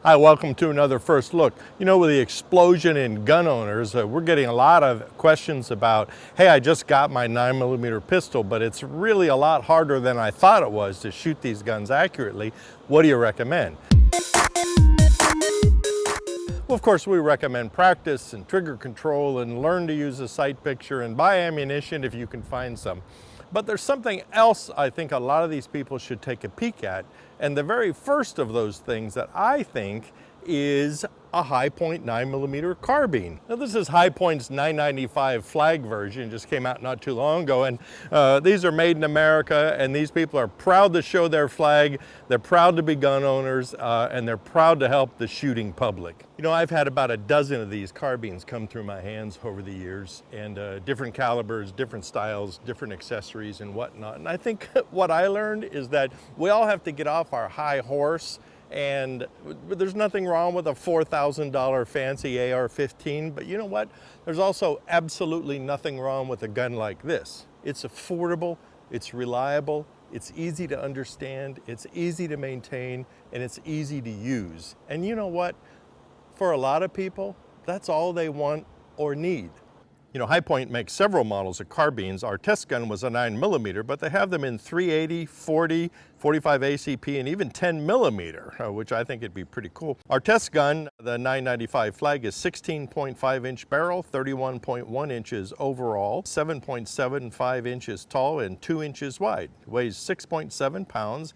Hi, welcome to another First Look. You know, with the explosion in gun owners, we're getting a lot of questions about, hey, I just got my 9mm pistol, but it's really a lot harder than I thought it was to shoot these guns accurately. What do you recommend? Well, of course, we recommend practice and trigger control and learn to use a sight picture and buy ammunition if you can find some. But there's something else I think a lot of these people should take a peek at. And the very first of those things that I think is a HiPoint 9mm carbine. Now this is HiPoint's 995 flag version, just came out not too long ago, and these are made in America, and these people are proud to show their flag, they're proud to be gun owners, and they're proud to help the shooting public. You know, I've had about a dozen of these carbines come through my hands over the years, and different calibers, different styles, different accessories and whatnot. And I think what I learned is that we all have to get off our high horse. And there's nothing wrong with a $4,000 fancy AR-15, but you know what? There's also absolutely nothing wrong with a gun like this. It's affordable, it's reliable, it's easy to understand, it's easy to maintain, and it's easy to use. And you know what? For a lot of people, that's all they want or need. You know, HiPoint makes several models of carbines. Our test gun was a 9mm, but they have them in 380, 40, 45 ACP, and even 10mm, which I think would be pretty cool. Our test gun, the 995 flag, is 16.5-inch barrel, 31.1 inches overall, 7.75 inches tall, and 2 inches wide. It weighs 6.7 pounds,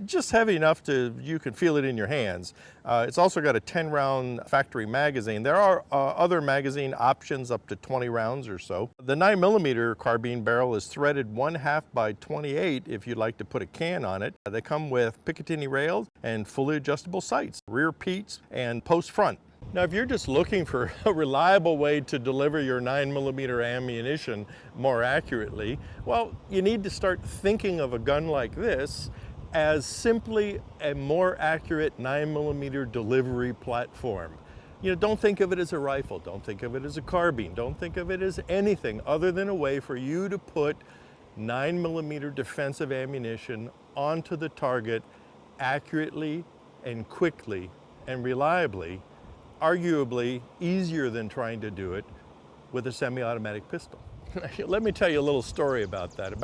just heavy enough to you can feel it in your hands. It's also got a 10-round factory magazine. There are other magazine options up to 20 rounds or so. The 9mm carbine barrel is threaded 1/2 by 28 if you'd like to put a can on it. They come with Picatinny rails and fully adjustable sights, rear peats, and post front. Now, if you're just looking for a reliable way to deliver your 9mm ammunition more accurately, well, you need to start thinking of a gun like this as simply a more accurate 9mm delivery platform. You know, don't think of it as a rifle, don't think of it as a carbine, don't think of it as anything other than a way for you to put 9mm defensive ammunition onto the target accurately and quickly and reliably, arguably easier than trying to do it with a semi-automatic pistol. Let me tell you a little story about that.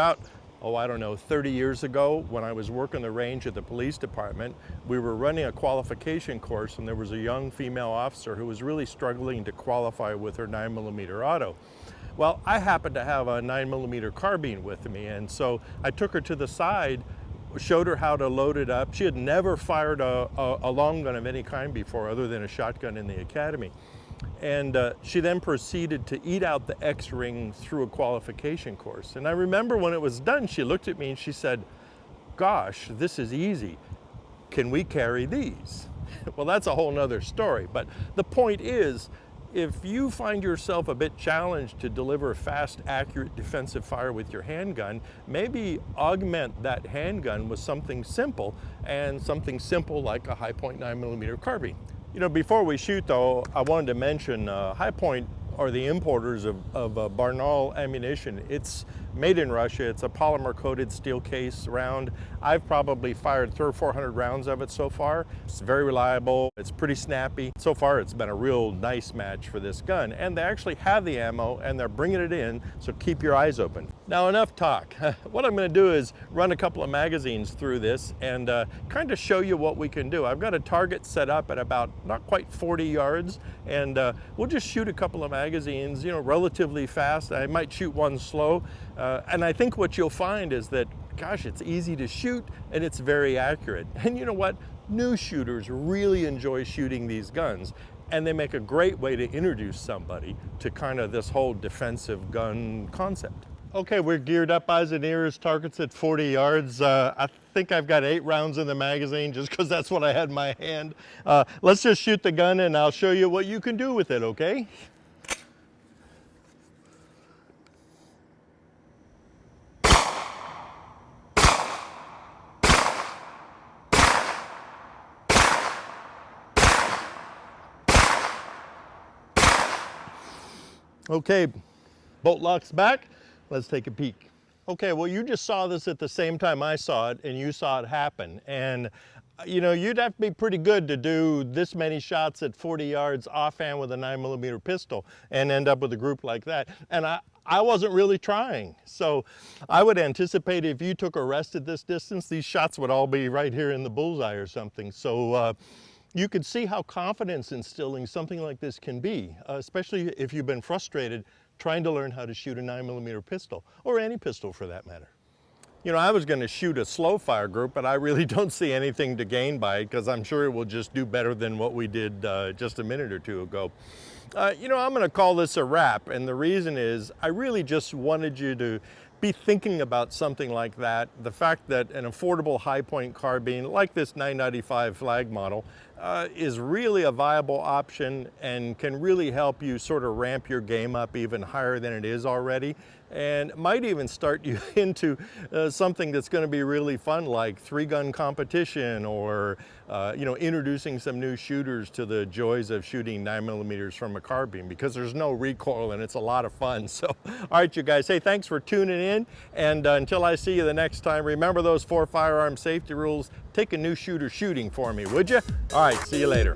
I don't know, 30 years ago, when I was working the range at the police department, we were running a qualification course, and there was a young female officer who was really struggling to qualify with her 9mm auto. Well, I happened to have a 9mm carbine with me, and so I took her to the side, showed her how to load it up. She had never fired a long gun of any kind before, other than a shotgun in the academy. And she then proceeded to eat out the X-ring through a qualification course. And I remember when it was done, she looked at me and she said, "Gosh, this is easy. Can we carry these?" Well, that's a whole nother story. But the point is, if you find yourself a bit challenged to deliver fast, accurate defensive fire with your handgun, maybe augment that handgun with something simple, and something simple like a HiPoint 9mm carbine. You know, before we shoot though, I wanted to mention HiPoint are the importers of Barnaul ammunition. It's made in Russia. It's a polymer coated steel case round. I've probably fired 300 or 400 rounds of it so far. It's very reliable. It's pretty snappy. So far, it's been a real nice match for this gun. And they actually have the ammo and they're bringing it in, so keep your eyes open. Now, enough talk. What I'm gonna do is run a couple of magazines through this and kind of show you what we can do. I've got a target set up at about not quite 40 yards, and we'll just shoot a couple of magazines, you know, relatively fast. I might shoot one slow. And I think what you'll find is that, gosh, it's easy to shoot and it's very accurate. And you know what? New shooters really enjoy shooting these guns, and they make a great way to introduce somebody to kind of this whole defensive gun concept. Okay, we're geared up, eyes and ears, targets at 40 yards. I think I've got 8 rounds in the magazine just because that's what I had in my hand. Let's just shoot the gun and I'll show you what you can do with it, okay? Okay, bolt locks back. Let's take a peek. Okay, well, you just saw this at the same time I saw it, and you saw it happen. And you know, you'd have to be pretty good to do this many shots at 40 yards offhand with a 9mm pistol and end up with a group like that. And I wasn't really trying. So I would anticipate if you took a rest at this distance, these shots would all be right here in the bullseye or something. So you could see how confidence instilling something like this can be, especially if you've been frustrated trying to learn how to shoot a 9mm pistol, or any pistol for that matter. You know, I was going to shoot a slow fire group, but I really don't see anything to gain by it because I'm sure it will just do better than what we did just a minute or two ago. You know, I'm going to call this a wrap, and the reason is I really just wanted you to be thinking about something like that. The fact that an affordable HiPoint carbine like this 995 flag model is really a viable option and can really help you sort of ramp your game up even higher than it is already, and might even start you into something that's going to be really fun, like 3-gun competition, or you know, introducing some new shooters to the joys of shooting 9mm from a carbine, because there's no recoil and it's a lot of fun. So all right, you guys, hey, thanks for tuning in, and until I see you the next time, remember those 4 firearm safety rules. Take a new shooter shooting for me, would you? All right, see you later.